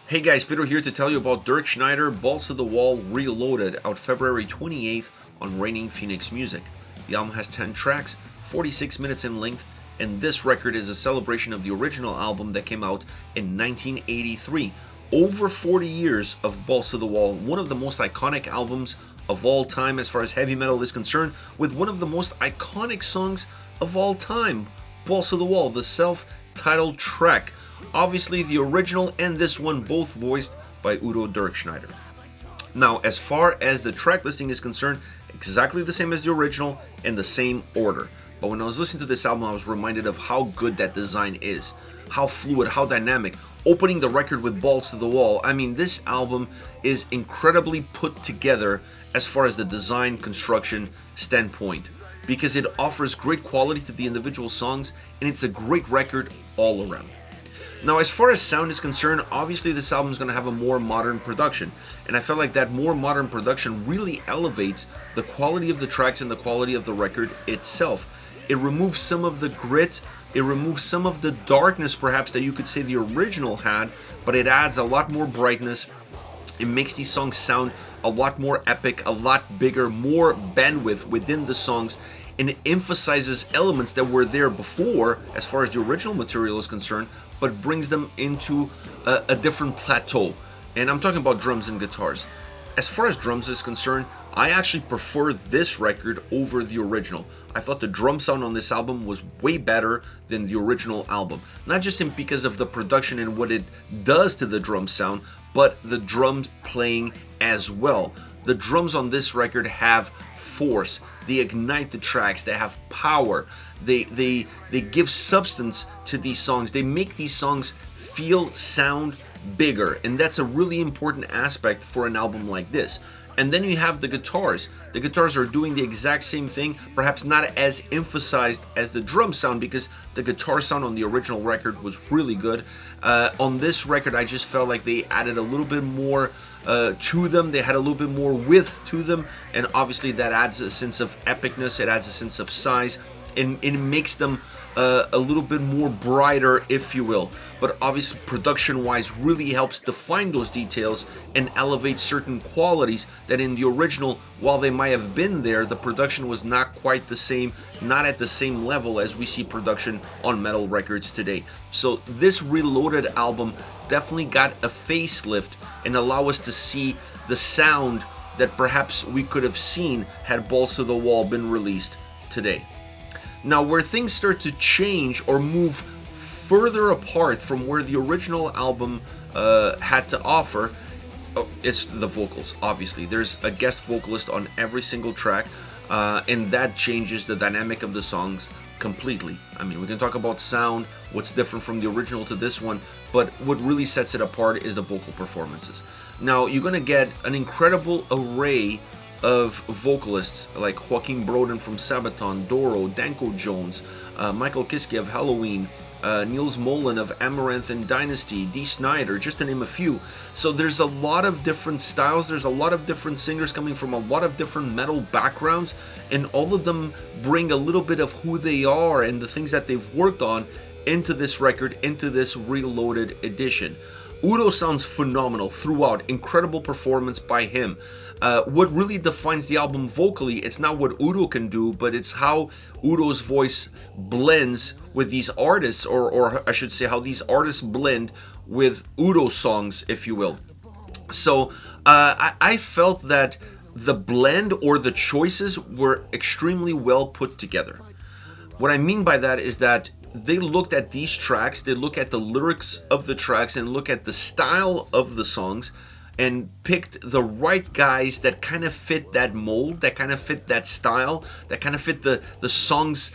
Hey guys, Peter here to tell you about Dirkschneider Balls to the Wall Reloaded, out February 28th on Reigning Phoenix Music. The album has 10 tracks, 46 minutes in length, and this record is a celebration of the original album that came out in 1983. Over 40 years of Balls to the Wall, one of the most iconic albums of all time as far as heavy metal is concerned, with one of the most iconic songs of all time, Balls to the Wall, the self-titled track. Obviously the original and this one both voiced by Udo Dirkschneider. Now, as far as the track listing is concerned, exactly the same as the original in the same order. But when I was listening to this album, I was reminded of how good that design is, how fluid, how dynamic. Opening the record with Balls to the Wall, I mean, this album is incredibly put together as far as the design construction standpoint, because it offers great quality to the individual songs and it's a great record all around. Now, as far as sound is concerned, obviously this album is going to have a more modern production, and I felt like that more modern production really elevates the quality of the tracks and the quality of the record itself. It removes some of the grit, it removes some of the darkness perhaps that you could say the original had, but it adds a lot more brightness. It makes these songs sound a lot more epic, a lot bigger, more bandwidth within the songs, and it emphasizes elements that were there before as far as the original material is concerned, but brings them into a different plateau. And I'm talking about drums and guitars. As far as drums is concerned, I actually prefer this record over the original. I thought the drum sound on this album was way better than the original album. Not just because of the production and what it does to the drum sound, but the drums playing as well. The drums on this record have force. They ignite the tracks. They have power. They give substance to these songs. They make these songs feel, sound bigger, and that's a really important aspect for an album like this. And then you have the guitars. The guitars are doing the exact same thing, perhaps not as emphasized as the drum sound, because the guitar sound on the original record was really good. On this record, I just felt like they added a little bit more to them. They had a little bit more width to them, and obviously that adds a sense of epicness. It adds a sense of size, and it makes them a little bit more brighter, if you will. But obviously production-wise really helps define those details and elevate certain qualities that in the original, while they might have been there, the production was not quite the same, not at the same level as we see production on metal records today. So this Reloaded album definitely got a facelift and allow us to see the sound that perhaps we could have seen had Balls to the Wall been released today. Now, where things start to change or move further apart from where the original album had to offer, it's the vocals. Obviously, there's a guest vocalist on every single track, and that changes the dynamic of the songs completely. I mean, we can talk about sound, what's different from the original to this one, but what really sets it apart is the vocal performances. Now, you're going to get an incredible array of vocalists like Joakim Brodén from SABATON, Doro, Danko Jones, Michael Kiske of HELLOWEEN, Nils Molin of AMARANTHE and DYNAZTY, Snider, just to name a few. So there's a lot of different styles, there's a lot of different singers coming from a lot of different metal backgrounds, and all of them bring a little bit of who they are and the things that they've worked on into this record, into this Reloaded edition. Udo sounds phenomenal throughout, incredible performance by him. What really defines the album vocally, it's not what Udo can do, but it's how Udo's voice blends with these artists, or I should say how these artists blend with Udo's songs, if you will. So I felt that the blend or the choices were extremely well put together. What I mean by that is that they looked at these tracks, they look at the lyrics of the tracks and look at the style of the songs and picked the right guys that kind of fit that mold, that kind of fit that style, that kind of fit the song's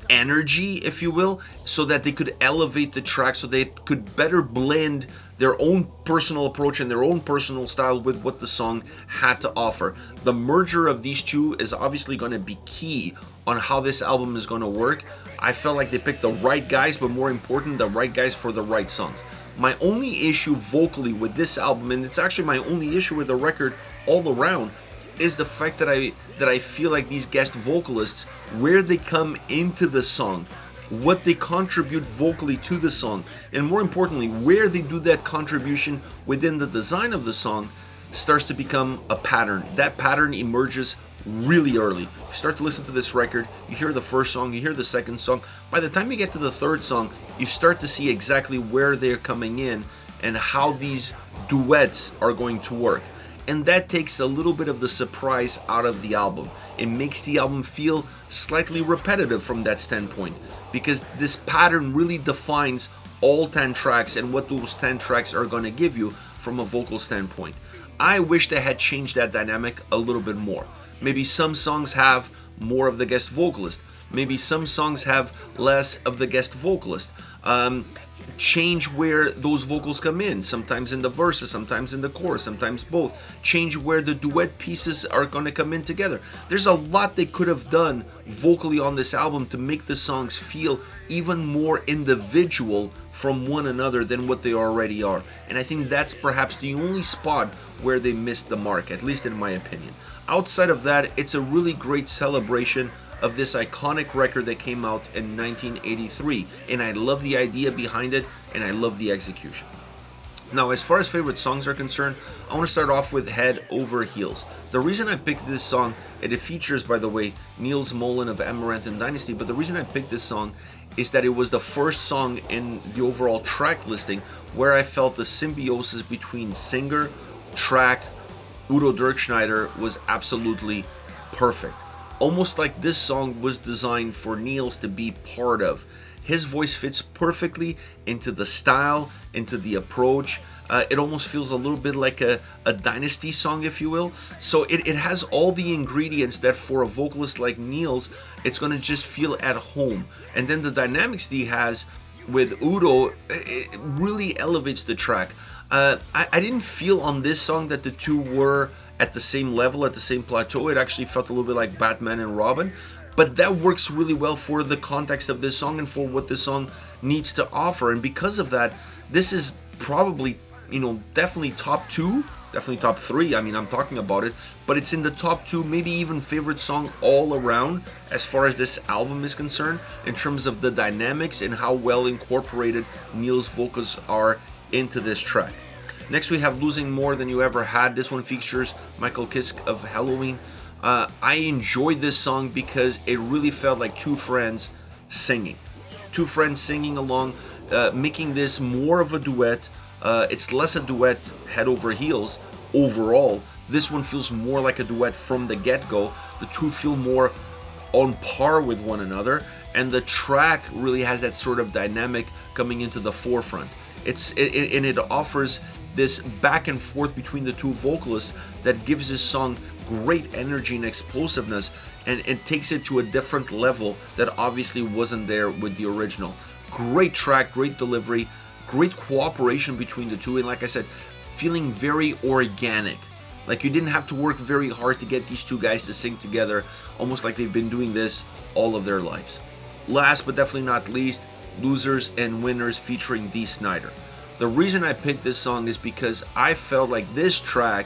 energy, if you will, so that they could elevate the track, so they could better blend their own personal approach and their own personal style with what the song had to offer. The merger of these two is obviously going to be key on how this album is going to work. I felt like they picked the right guys, but more important, the right guys for the right songs. My only issue vocally with this album, and it's actually my only issue with the record all around, is the fact that I feel like these guest vocalists, where they come into the song, what they contribute vocally to the song, and more importantly, where they do that contribution within the design of the song, starts to become a pattern. That pattern emerges really early. You start to listen to this record, you hear the first song, you hear the second song. By the time you get to the third song, you start to see exactly where they're coming in and how these duets are going to work. And that takes a little bit of the surprise out of the album. It makes the album feel slightly repetitive from that standpoint, because this pattern really defines all 10 tracks and what those 10 tracks are going to give you from a vocal standpoint. I wish they had changed that dynamic a little bit more. Maybe some songs have more of the guest vocalist. Maybe some songs have less of the guest vocalist. Change where those vocals come in. Sometimes in the verses, sometimes in the chorus, sometimes both. Change where the duet pieces are going to come in together. There's a lot they could have done vocally on this album to make the songs feel even more individual from one another than what they already are. And I think that's perhaps the only spot where they missed the mark, at least in my opinion. Outside of that, it's a really great celebration of this iconic record that came out in 1983, and I love the idea behind it, and I love the execution. Now, as far as favorite songs are concerned, I want to start off with Head Over Heels. The reason I picked this song, and it features, by the way, Nils Molin of Amaranth and Dynasty, but the reason I picked this song is that it was the first song in the overall track listing where I felt the symbiosis between singer, track, Udo Dirkschneider was absolutely perfect. Almost like this song was designed for Nils to be part of. His voice fits perfectly into the style, into the approach. It almost feels a little bit like a Dynasty song, if you will. So it has all the ingredients that for a vocalist like Nils, it's going to just feel at home. And then the dynamics that he has with Udo, it really elevates the track. I didn't feel on this song that the two were at the same level, at the same plateau. It actually felt a little bit like Batman and Robin, but that works really well for the context of this song and for what this song needs to offer. And because of that, this is probably, definitely top two, definitely top three. I mean, I'm talking about it, but it's in the top two, maybe even favorite song all around as far as this album is concerned, in terms of the dynamics and how well incorporated Nils' vocals are into this track. Next, we have Losing More Than You Ever Had. This one features Michael Kiske of Helloween. I enjoyed this song because it really felt like two friends singing. Two friends singing along, making this more of a duet. It's less a duet head over heels overall. This one feels more like a duet from the get-go. The two feel more on par with one another, and the track really has that sort of dynamic coming into the forefront. It offers this back and forth between the two vocalists that gives this song great energy and explosiveness, and it takes it to a different level that obviously wasn't there with the original. Great track, great delivery, great cooperation between the two, and like I said, feeling very organic. Like you didn't have to work very hard to get these two guys to sing together, almost like they've been doing this all of their lives. Last but definitely not least, Losers and Winners featuring D. Snider. The reason I picked this song is because I felt like this track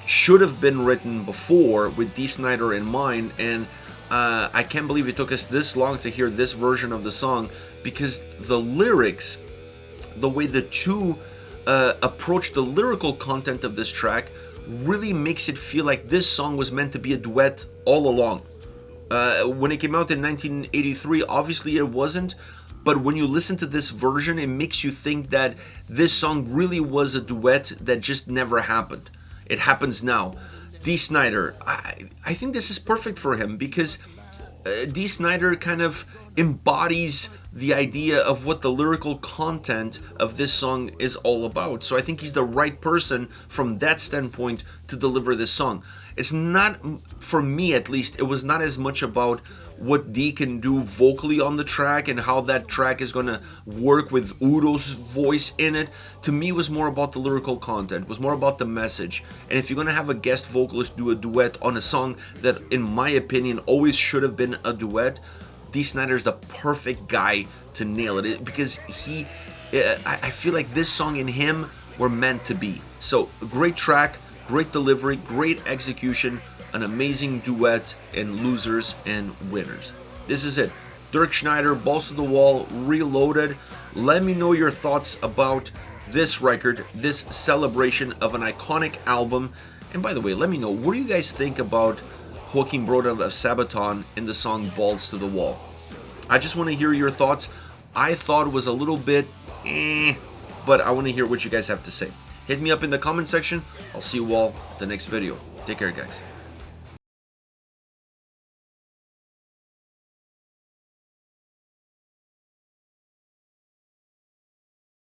should have been written before with D. Snider in mind, and I can't believe it took us this long to hear this version of the song, because the lyrics, the way the two approach the lyrical content of this track really makes it feel like this song was meant to be a duet all along. When it came out in 1983, obviously it wasn't, but when you listen to this version, it makes you think that this song really was a duet that just never happened. It happens now. D. Snider, I think this is perfect for him, because D. Snider kind of embodies the idea of what the lyrical content of this song is all about. So I think he's the right person from that standpoint to deliver this song. It's not, for me at least, it was not as much about what D can do vocally on the track and how that track is going to work with Udo's voice in it. To me, it was more about the lyrical content, it was more about the message. And if you're going to have a guest vocalist do a duet on a song that, in my opinion, always should have been a duet, D. Snider's the perfect guy to nail it, because I feel like this song and him were meant to be. So, great track, great delivery, great execution, an amazing duet in Losers and Winners. This is it. Dirkschneider, Balls to the Wall, Reloaded. Let me know your thoughts about this record, this celebration of an iconic album. And by the way, let me know, what do you guys think about Joakim Brodén of SABATON in the song Balls to the Wall? I just want to hear your thoughts. I thought it was a little bit but I want to hear what you guys have to say. Hit me up in the comment section. I'll see you all at the next video. Take care, guys.